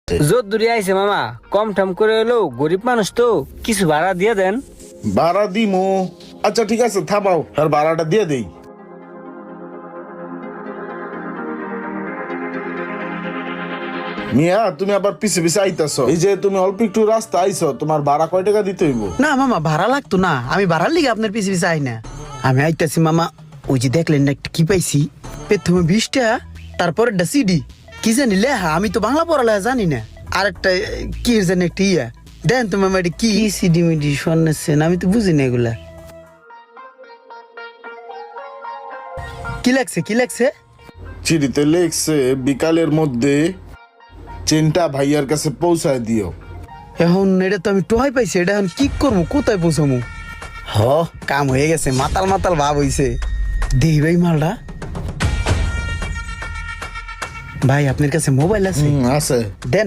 জোর দূরে আইছে মামা, কম ঠাম করে এলো, গরিব মানুষ তো, কিছু ভাড়া দিয়ে দেন। ভাড়া দিমু? আচ্ছা ঠিক আছে, থামাও, আর ভাড়াটা দিয়ে দেই। মিয়া, তুমি আবার পিছে পিছে আইতাছো। এই যে তুমি অল্প একটু রাস্তা আইছো, তোমার ভাড়া কয় টাকা দিতে হইব? না মামা, ভাড়া লাগতো না, আমি ভাড়ার লিগে আপনার পিছে পিছে আই না। আমি আইতাছি মামা, ওই যে দেখলেন না একটা কি পাইছি, প্রথমে 20টা, তারপরে একটা সিডি, কি জানি লেহা, আমি তো বাংলা পড়ালেখা জানি না। আর একটা কি জানি একটা ইয়া, দেন তো মামা এটা কি সিডি মিডি শোনাচ্ছেন, আমি তো বুঝি না এগুলা। কি লাগছে কি লাগছে? চিঠিতে লেখছে বিকালের মধ্যে চেনটা ভাইয়ার কাছে পৌঁছায় দিও। এখন এটা তো আমি টোহাই পাইছি, এটা এখন কি করবো, কোথায় পৌঁছামু? হ, কাম হয়ে গেছে, মাতাল মাতাল ভাব হইছে। দেই ভাই মালটা। ভাই আপনার কাছে মোবাইল আছে? আছে। দেন